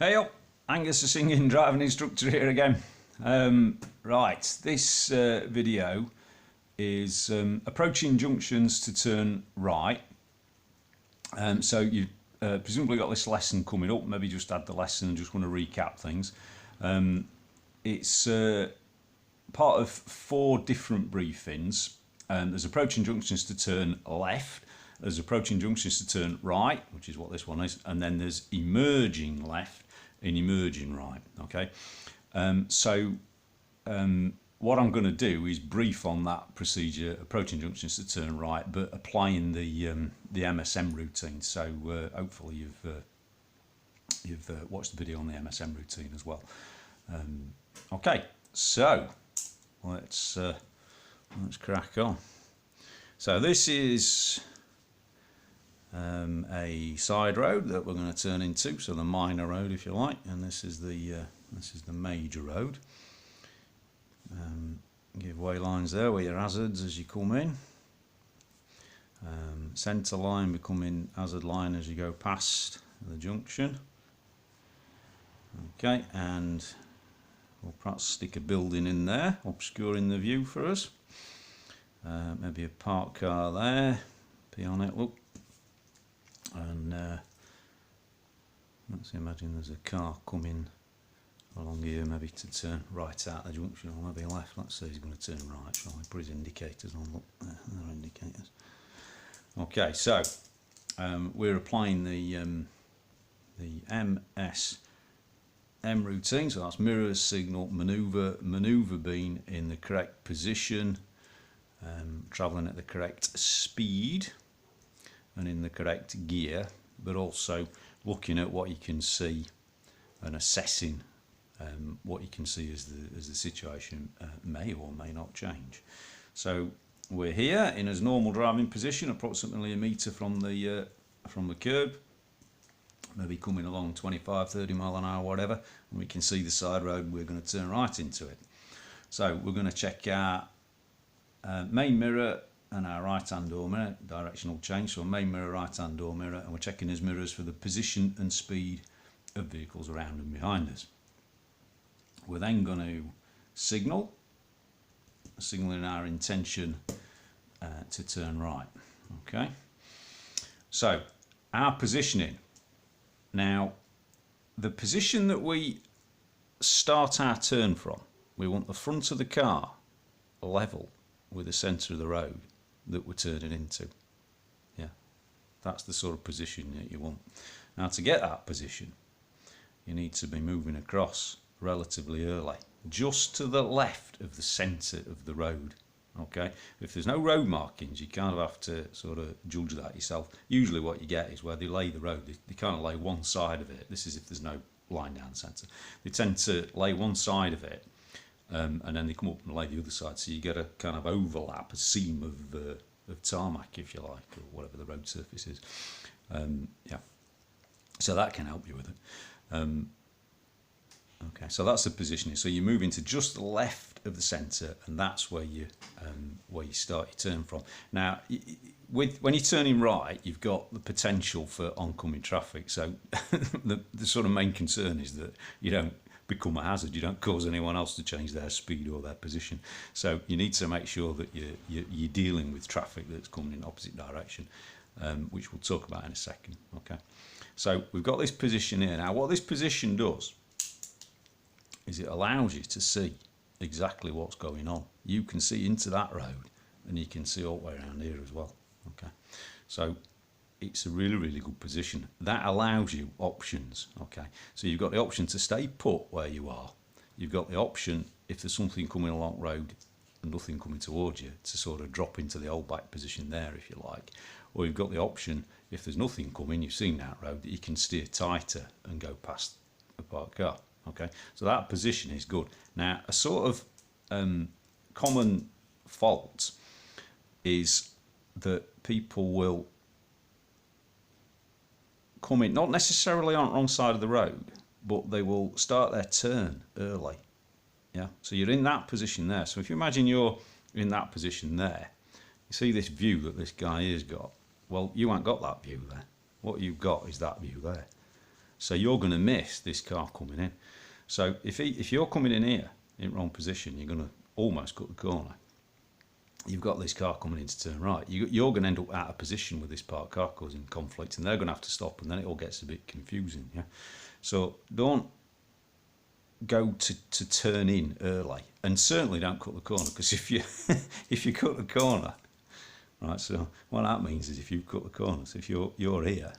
Hey up, Angus the singing driving instructor here again. Right, this video is approaching junctions to turn right. So you've presumably got this lesson coming up, maybe just had the lesson and just want to recap things. It's part of 4 different briefings. There's approaching junctions to turn left, there's approaching junctions to turn right, which is what this one is, and then there's emerging left and emerging right. Okay, what I'm going to do is brief on that procedure, approaching junctions to turn right, but applying the MSM routine. So hopefully you've watched the video on the MSM routine as well. Okay, so let's crack on. So this is a side road that we're going to turn into, so the minor road if you like, and this is the major road. Give way lines there where your hazards as you come in. Centre line becoming hazard line as you go past the junction. Okay, and we'll perhaps stick a building in there, obscuring the view for us. Maybe a parked car there, P on it, look. And let's imagine there's a car coming along here, maybe to turn right out the junction, or maybe left. Let's say he's going to turn right, shall we? Put his indicators on, look, there are indicators. Okay, so we're applying the MSM routine, so that's mirrors, signal, manoeuvre being in the correct position, travelling at the correct speed and in the correct gear, but also looking at what you can see and assessing what you can see as the situation may or may not change. So we're here in as normal driving position, approximately a metre from the curb, maybe coming along 25-30 mile an hour, whatever, and we can see the side road. We're going to turn right into it. So we're going to check our main mirror and our right hand door mirror, directional change, so main mirror, right hand door mirror, and we're checking his mirrors for the position and speed of vehicles around and behind us. We're then going to signaling our intention to turn right. Okay, so our positioning. Now, the position that we start our turn from, we want the front of the car level with the centre of the road that we're turning into. Yeah, that's the sort of position that you want. Now, to get that position, you need to be moving across relatively early, just to the left of the centre of the road. Okay, if there's no road markings, you kind of have to sort of judge that yourself. Usually what you get is where they lay the road, they kind of lay one side of it. This is if there's no line down the centre. They tend to lay one side of it, and then they come up and lay the other side, so you get a kind of overlap, a seam of tarmac, if you like, or whatever the road surface is. Yeah, so that can help you with it. Okay, so that's the positioning. So you're moving to just the left of the centre, and that's where you start your turn from. Now, when you're turning right, you've got the potential for oncoming traffic. So the sort of main concern is that you don't become a hazard. You don't cause anyone else to change their speed or their position. So you need to make sure that you're dealing with traffic that's coming in the opposite direction, which we'll talk about in a second. Okay, so we've got this position here. Now, what this position does is it allows you to see exactly what's going on. You can see into that road, and you can see all the way around here as well. Okay, so it's a really, really good position. That allows you options. Okay, so you've got the option to stay put where you are. You've got the option, if there's something coming along the road and nothing coming towards you, to sort of drop into the old back position there, if you like. Or you've got the option, if there's nothing coming, you've seen that road, that you can steer tighter and go past a parked car. Okay, so that position is good. Now, a sort of common fault is that people will come in, not necessarily on the wrong side of the road, but they will start their turn early. Yeah, so you're in that position there. So if you imagine you're in that position there, you see this view that this guy has got. Well, you ain't got that view there. What you've got is that view there. So you're going to miss this car coming in. So if you're coming in here in wrong position, you're going to almost cut the corner. You've got this car coming in to turn right. You're going to end up out of position with this parked car causing conflict, and they're going to have to stop, and then it all gets a bit confusing. Yeah. So don't go to turn in early, and certainly don't cut the corner, because if you cut the corner, right. So what that means is if you cut the corner, so if you're here,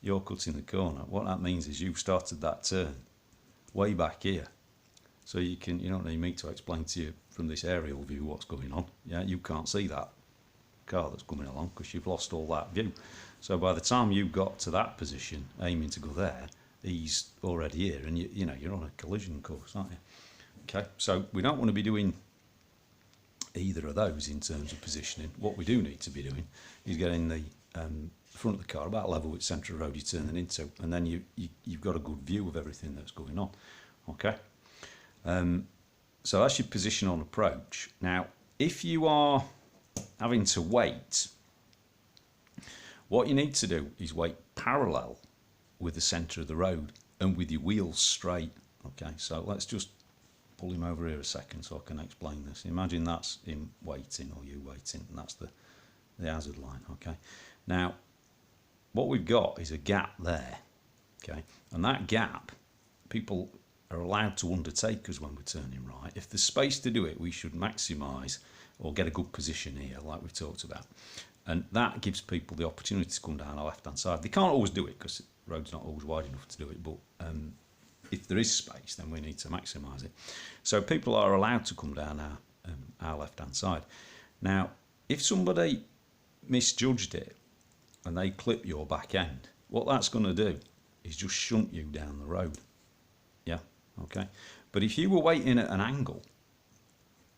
you're cutting the corner. What that means is you've started that turn way back here. So you don't need me to explain to you from this aerial view what's going on. Yeah, you can't see that car that's coming along because you've lost all that view. So by the time you got to that position, aiming to go there, he's already here, and you're on a collision course, aren't you? Okay, so we don't want to be doing either of those in terms of positioning. What we do need to be doing is getting the front of the car about level with centre of road you're turning into, and then you've got a good view of everything that's going on. Okay. So that's your position on approach. Now, if you are having to wait, what you need to do is wait parallel with the centre of the road and with your wheels straight. Okay, so let's just pull him over here a second so I can explain this. Imagine that's him waiting or you waiting, and that's the hazard line. Okay, now what we've got is a gap there. Okay, and that gap, people are allowed to undertake us when we're turning right. If there's space to do it, we should maximise or get a good position here, like we've talked about. And that gives people the opportunity to come down our left-hand side. They can't always do it because the road's not always wide enough to do it, but if there is space, then we need to maximise it. So people are allowed to come down our left-hand side. Now, if somebody misjudged it and they clip your back end, what that's going to do is just shunt you down the road. Yeah, okay. But if you were waiting at an angle,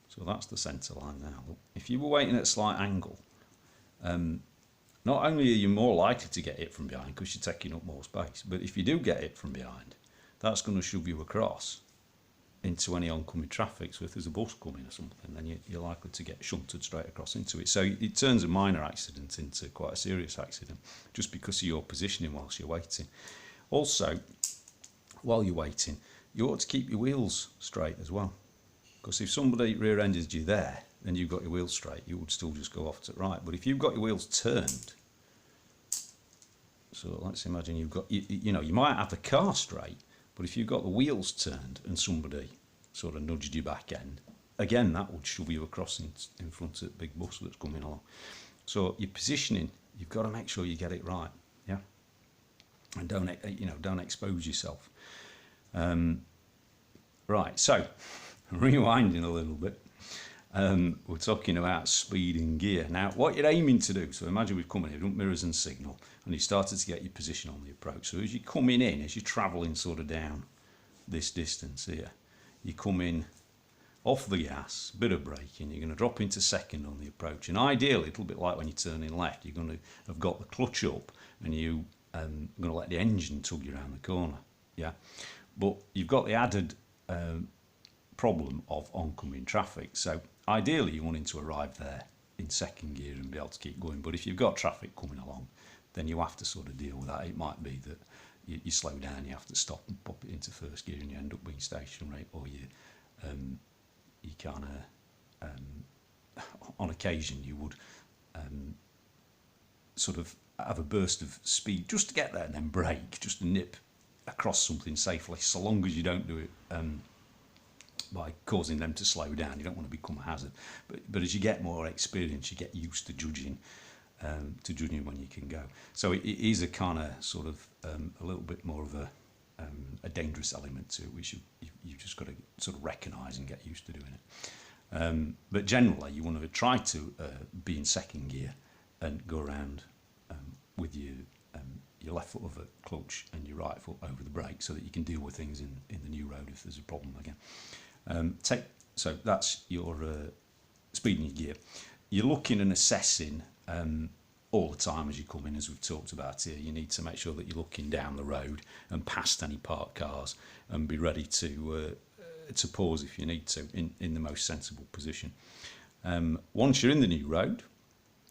so that's the centre line now. If you were waiting at a slight angle, not only are you more likely to get hit from behind because you're taking up more space, but if you do get hit from behind, that's going to shove you across into any oncoming traffic. So if there's a bus coming or something, then you're likely to get shunted straight across into it. So it turns a minor accident into quite a serious accident just because of your positioning whilst you're waiting. Also, while you're waiting, you ought to keep your wheels straight as well, because if somebody rear-ended you there and you've got your wheels straight, you would still just go off to the right. But if you've got your wheels turned, so let's imagine you've got, you might have the car straight, but if you've got the wheels turned and somebody sort of nudged your back end, again, that would shove you across in front of the big bus that's coming along. So your positioning, you've got to make sure you get it right, yeah, and don't expose yourself. Right, so rewinding a little bit, we're talking about speed and gear. Now, what you're aiming to do, so imagine we've come in here, mirrors and signal, and you started to get your position on the approach. So as you're coming in, as you're travelling sort of down this distance here, you come in off the gas, bit of braking, you're going to drop into second on the approach. And ideally, a little bit like when you're turning left, you're going to have got the clutch up and you're going to let the engine tug you around the corner. Yeah, but you've got the added problem of oncoming traffic. So ideally you're wanting to arrive there in second gear and be able to keep going. But if you've got traffic coming along, then you have to sort of deal with that. It might be that you slow down, you have to stop and pop it into first gear and you end up being stationary, or you kind of, on occasion you would sort of have a burst of speed just to get there and then brake, just to nip across something safely, so long as you don't do it by causing them to slow down. You don't want to become a hazard. But as you get more experience, you get used to judging when you can go. So it is a kind of sort of a little bit more of a dangerous element to it, which you've just got to sort of recognise and get used to doing it. But generally, you want to try to be in second gear and go around with your left foot over the clutch and your right foot over the brake, so that you can deal with things in the new road if there's a problem again. So that's your speed and your gear. You're looking and assessing all the time as you come in, as we've talked about here. You need to make sure that you're looking down the road and past any parked cars, and be ready to pause if you need to in the most sensible position. Once you're in the new road,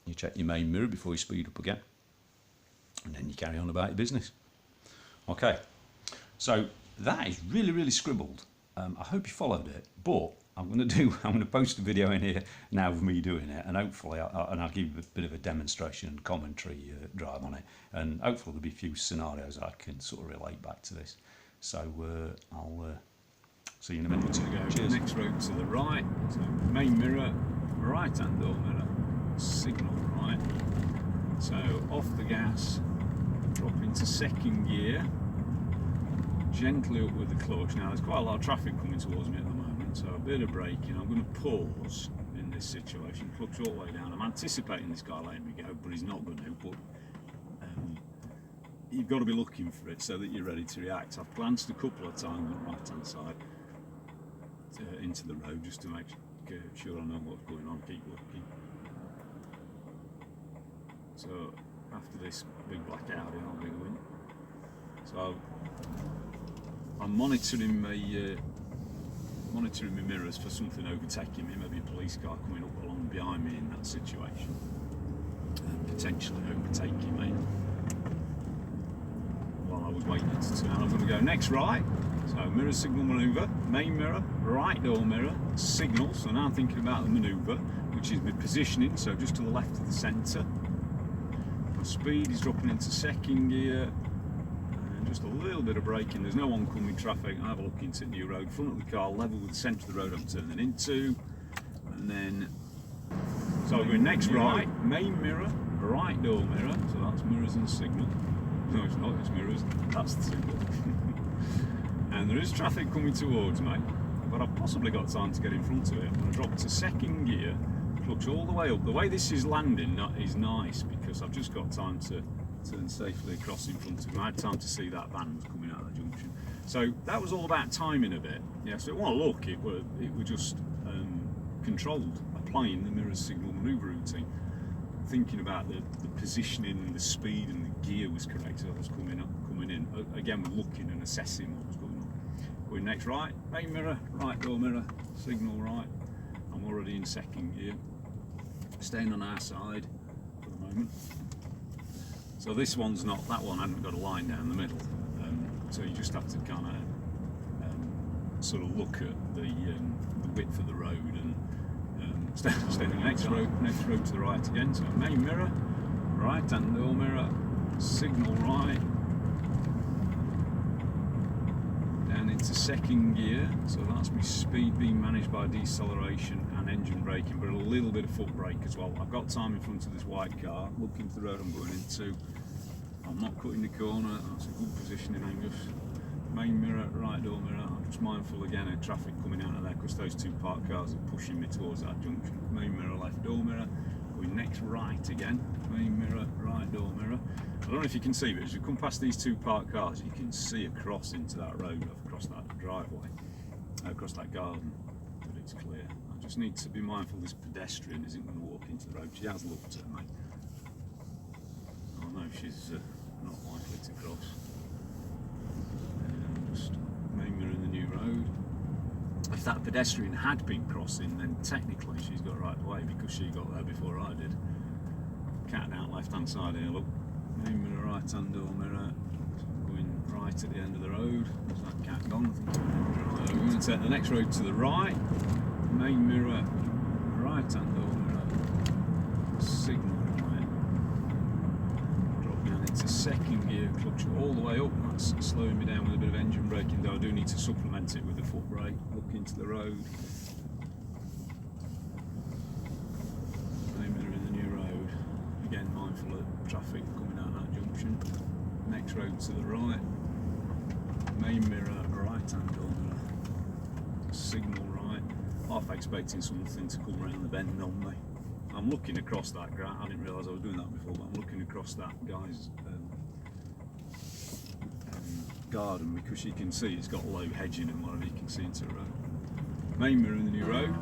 you check your main mirror before you speed up again, and then you carry on about your business. Okay, so that is really, really scribbled. I hope you followed it, but I'm going to post a video in here now of me doing it, and hopefully I'll give you a bit of a demonstration and commentary drive on it, and hopefully there'll be a few scenarios I can sort of relate back to this. So I'll see you in a minute or two. Cheers. Next road to the right, so main mirror, right hand door mirror, signal right. So off the gas, drop into second gear, gently up with the clutch. Now there's quite a lot of traffic coming towards me at the moment, so a bit of braking. I'm going to pause in this situation, clutch all the way down. I'm anticipating this guy letting me go, but he's not going to. But you've got to be looking for it so that you're ready to react. I've glanced a couple of times on the right hand side into the road just to make sure I know what's going on, keep looking. So after this big black Audi, I'll be going. So I'm monitoring my mirrors for something overtaking me, maybe a police car coming up along behind me in that situation, and potentially overtaking me. While I was waiting to turn, I'm going to go next right. So mirror signal manoeuvre, main mirror, right door mirror, signal. So now I'm thinking about the manoeuvre, which is my positioning, so just to the left of the centre. My speed is dropping into second gear, and just a little bit of braking. There's no oncoming traffic. I have a look into the new road. Front of the car level with the centre of the road I'm turning into, and then so I'm going next right, main mirror, right door mirror. So that's mirrors and signal. No, it's not. It's mirrors. That's the signal. And there is traffic coming towards me, but I've possibly got time to get in front of it. I'm going to drop to second gear, clutch all the way up. The way this is landing is nice because I've just got time to turn safely across in front of me. I had time to see that van was coming out of the junction. So that was all about timing a bit. Yeah, so it wasn't look, it were just controlled, applying the mirror signal manoeuvre routine. Thinking about the positioning and the speed and the gear was correct as I was coming in. Again, we're looking and assessing what was going on. Going next right, main mirror, right door mirror, signal right. I'm already in second gear. Staying on our side for the moment. So this one's not, that one hadn't got a line down the middle. So you just have to kind of sort of look at the width of the road and staying next road to the right again. So main mirror, right hand door mirror, signal right. Down into second gear, so that's my speed being managed by deceleration and engine braking, but a little bit of foot brake as well. I've got time in front of this white car, looking to the road I'm going into. I'm not cutting the corner, that's a good positioning, Angus. Main mirror, right door mirror. I'm just mindful again of traffic coming out of there because those two parked cars are pushing me towards that junction. Main mirror, left door mirror. Going next right again. Main mirror, right door mirror. I don't know if you can see, but as you come past these two parked cars, you can see across into that road, across that driveway, across that garden, that it's clear. I just need to be mindful this pedestrian isn't going to walk into the road. She has looked at me. Oh no, she's not likely to cross. Just main mirror in the new road. If that pedestrian had been crossing, then technically she's got right away because she got there before I did. Cat out left hand side here, look. Main mirror, right hand door mirror. Going right at the end of the road. There's that cat gone. So we're going to take the next road to the right. Main mirror, right hand door mirror. Signal right. Drop down into second gear, clutch all the way up. That's slowing me down with a bit of engine braking, though I do need to supplement it with a foot brake. Look into the road. Main mirror in the new road. Again, mindful of traffic coming out of that junction. Next road to the right. Main mirror, right hand door mirror. Signal right. Half expecting something to come around the bend on me. I'm looking across that ground. I didn't realise I was doing that before, but I'm looking across that guy's garden because you can see it's got low hedging and whatever, you can see into the road. Main mirror in the new road.